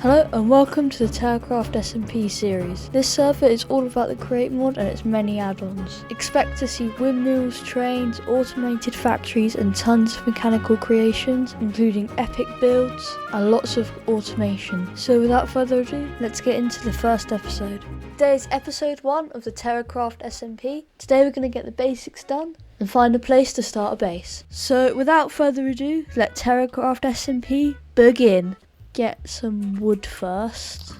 Hello and welcome to the TerraCraft SMP series. This server is all about the Create mod and its many add-ons. Expect to see windmills, trains, automated factories and tons of mechanical creations, including epic builds and lots of automation. So without further ado, let's get into the first episode. Today is episode 1 of the TerraCraft SMP. Today we're going to get the basics done and find a place to start a base. So without further ado, let TerraCraft SMP begin. Get some wood first.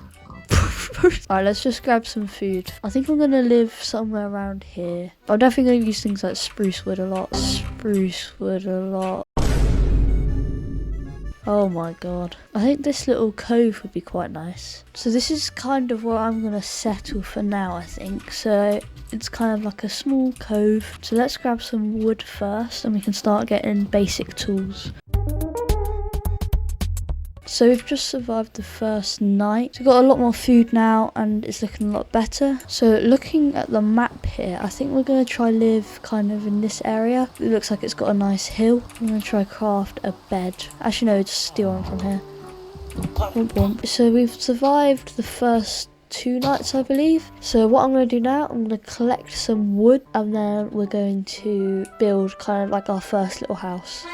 Alright, let's just grab some food. I think I'm gonna live somewhere around here. I'm definitely gonna use things like spruce wood a lot. Oh my god. I think this little cove would be quite nice. So this is kind of where I'm gonna settle for now, I think. So it's kind of like a small cove. So let's grab some wood first and we can start getting basic tools. So we've just survived the first night. We've got a lot more food now and it's looking a lot better. So looking at the map here, I think we're going to try live kind of in this area. It looks like it's got a nice hill. I'm going to try craft a bed. Actually no, just steal one from here. Boom, boom. So we've survived the first 2 nights, I believe. So what I'm going to do now, I'm going to collect some wood and then we're going to build kind of like our first little house.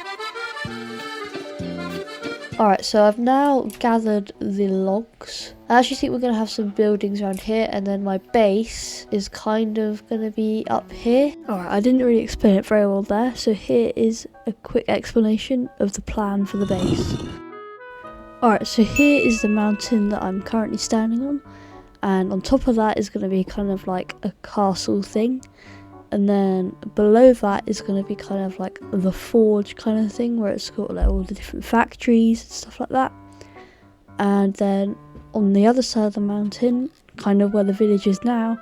Alright, so I've now gathered the logs. I actually think we're going to have some buildings around here and then my base is kind of going to be up here. Alright, I didn't really explain it very well there, so here is a quick explanation of the plan for the base. Alright, so here is the mountain that I'm currently standing on, and on top of that is going to be kind of like a castle thing. And then below that is going to be kind of like the forge kind of thing where it's got like all the different factories and stuff like that. And then on the other side of the mountain, kind of where the village is now,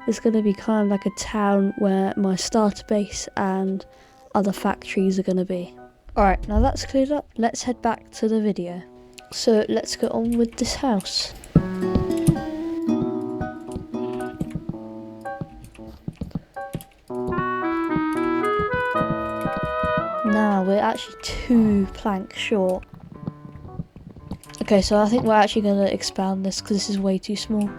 is going to be kind of like a town where my starter base and other factories are going to be. Alright, now that's cleared up, let's head back to the video. So let's get on with this house. Now we're actually 2 planks short. Okay, so I think we're actually going to expand this because this is way too small.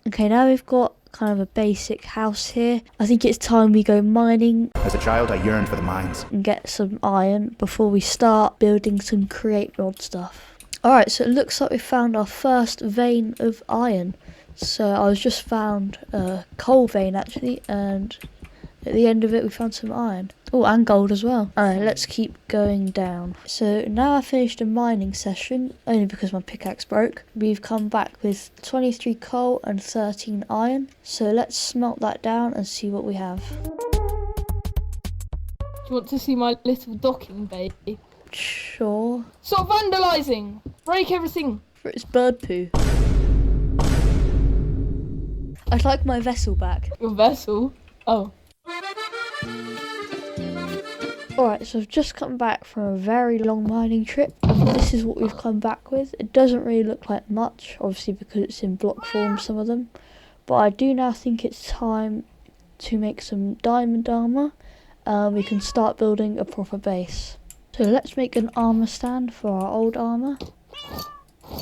Okay, now we've got kind of a basic house here. I think it's time we go mining. As a child, I yearned for the mines. And get some iron before we start building some Create mod stuff. Alright, so it looks like we found our first vein of iron. So I was just found a coal vein actually, and at the end of it we found some iron. Oh, and gold as well. Alright, let's keep going down. So now I finished a mining session, only because my pickaxe broke. We've come back with 23 coal and 13 iron. So let's smelt that down and see what we have. Do you want to see my little docking bay? Sure. Stop vandalising! Break everything! It's bird poo. I'd like my vessel back. Your vessel? Oh. Alright, so I've just come back from a very long mining trip, and this is what we've come back with. It doesn't really look like much, obviously because it's in block form, some of them. But I do now think it's time to make some diamond armour. We can start building a proper base. So let's make an armour stand for our old armour.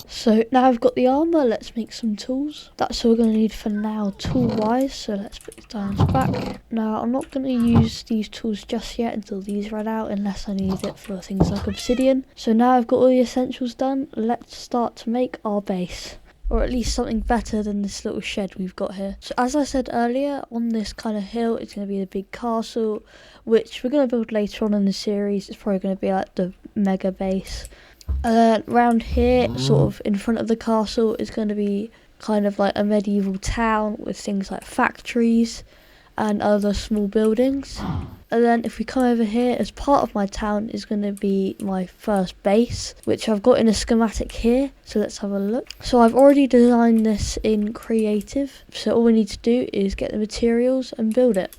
So now I've got the armour, let's make some tools. That's all we're going to need for now tool wise, so let's put the diamonds back. Now I'm not going to use these tools just yet until these run out, unless I need it for things like obsidian. So now I've got all the essentials done, let's start to make our base. Or at least something better than this little shed we've got here. So as I said earlier, on this kind of hill it's going to be the big castle, which we're going to build later on in the series. It's probably going to be like the mega base. Around here, sort of in front of the castle, is going to be kind of like a medieval town with things like factories and other small buildings. And then if we come over here, as part of my town is going to be my first base, which I've got in a schematic here. So let's have a look. So I've already designed this in creative. So all we need to do is get the materials and build it.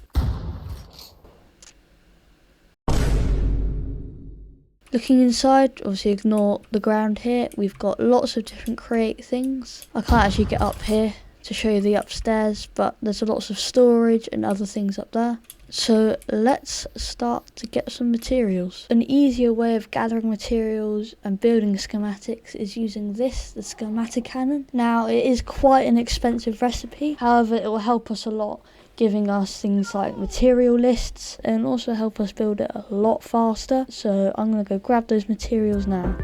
Looking inside, obviously ignore the ground here. We've got lots of different create things. I can't actually get up here to show you the upstairs, but there's lots of storage and other things up there. So let's start to get some materials. An easier way of gathering materials and building schematics is using the schematic cannon. Now, it is quite an expensive recipe, however it will help us a lot, giving us things like material lists and also help us build it a lot faster. So I'm going to go grab those materials now.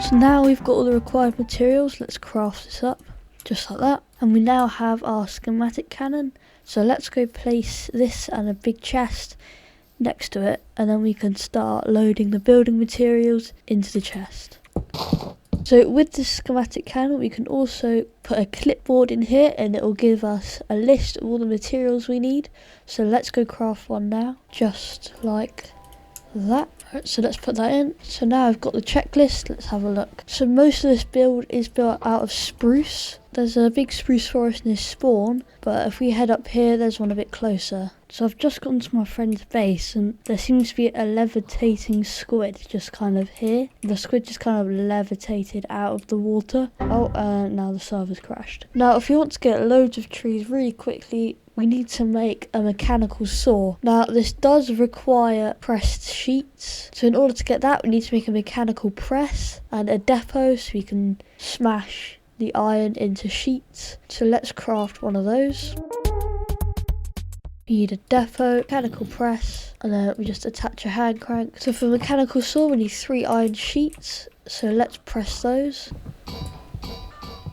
So now we've got all the required materials, let's craft this up, just like that. And we now have our schematic cannon. So let's go place this and a big chest next to it, and then we can start loading the building materials into the chest. So with the schematic cannon, we can also put a clipboard in here and it will give us a list of all the materials we need. So let's go craft one now, just like that. Right, so let's put that in. So now I've got the checklist, let's have a look. So most of this build is built out of spruce. There's a big spruce forest near spawn, but if we head up here, there's one a bit closer. So I've just gotten to my friend's base and there seems to be a levitating squid just kind of here. The squid just kind of levitated out of the water. Now the server's crashed. Now if you want to get loads of trees really quickly, we need to make a mechanical saw. Now this does require pressed sheets. So in order to get that, we need to make a mechanical press and a depot so we can smash the iron into sheets. So let's craft one of those. We need a depot, mechanical press, and then we just attach a hand crank. So for mechanical saw, we need 3 iron sheets. So let's press those.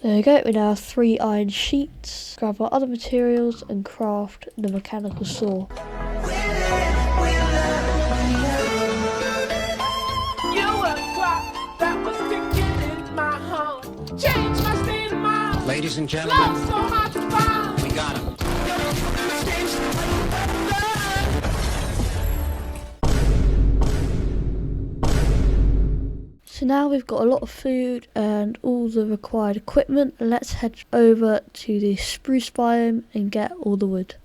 There we go, we now have 3 iron sheets. Grab our other materials and craft the mechanical saw. Ladies and gentlemen, we got him. So now we've got a lot of food and all the required equipment. Let's head over to the spruce biome and get all the wood.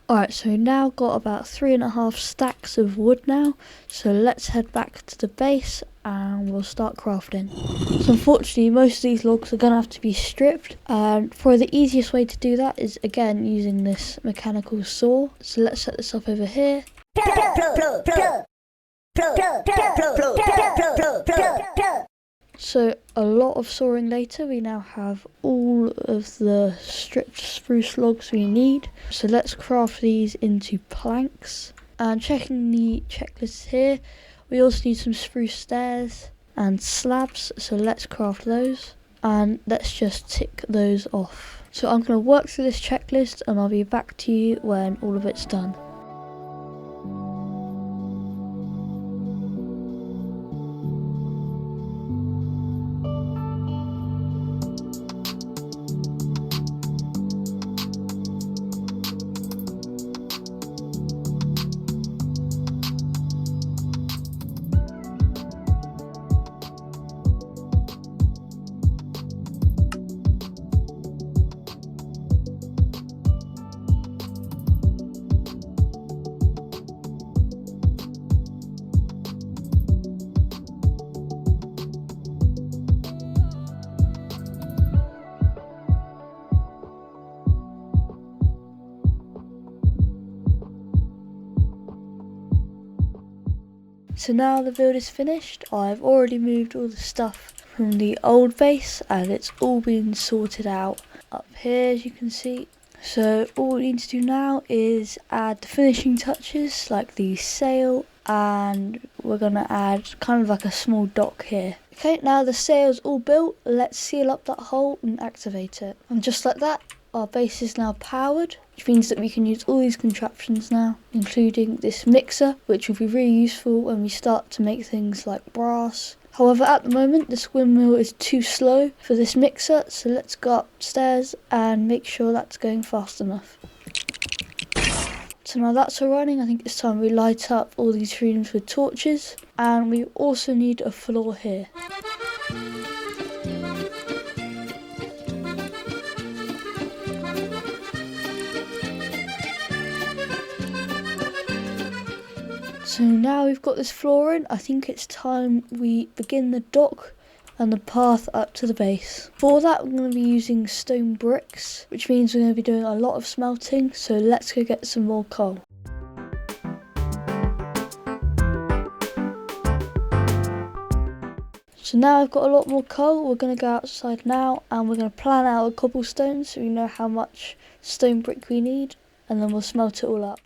Alright, so we've now got about 3.5 stacks of wood now. So let's head back to the base and we'll start crafting. So unfortunately, most of these logs are going to have to be stripped. And probably the easiest way to do that is again using this mechanical saw. So let's set this up over here. So a lot of sawing later, we now have all of the stripped spruce logs we need. So let's craft these into planks. And checking the checklist here, we also need some spruce stairs and slabs. So let's craft those and let's just tick those off. So I'm going to work through this checklist and I'll be back to you when all of it's done. So now the build is finished. I've already moved all the stuff from the old base and it's all been sorted out up here, as you can see. So all we need to do now is add the finishing touches like the sail, and we're going to add kind of like a small dock here. Okay, now the sail's all built, let's seal up that hole and activate it. And just like that, our base is now powered, which means that we can use all these contraptions now, including this mixer, which will be really useful when we start to make things like brass. However, at the moment, this windmill is too slow for this mixer, so let's go upstairs and make sure that's going fast enough. So now that's all running, I think it's time we light up all these rooms with torches. And we also need a floor here. So now we've got this floor in, I think it's time we begin the dock and the path up to the base. For that, we're going to be using stone bricks, which means we're going to be doing a lot of smelting, so let's go get some more coal. So now I've got a lot more coal, we're going to go outside now and we're going to plan out a cobblestone so we know how much stone brick we need, and then we'll smelt it all up.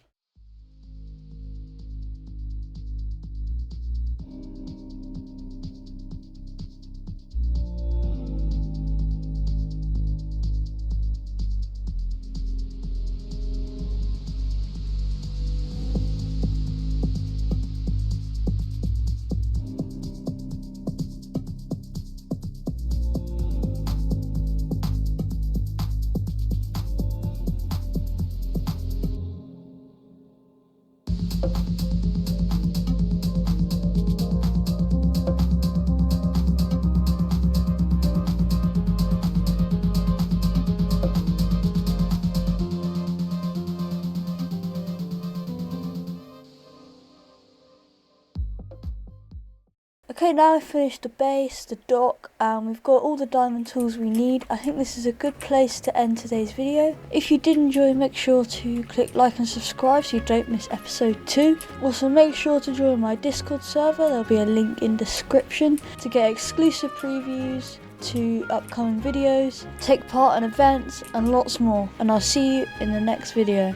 Okay, now I've finished the base, the dock, and we've got all the diamond tools we need. I think this is a good place to end today's video. If you did enjoy, make sure to click like and subscribe so you don't miss episode 2. Also make sure to join my Discord server, there'll be a link in description to get exclusive previews to upcoming videos, take part in events and lots more. And I'll see you in the next video.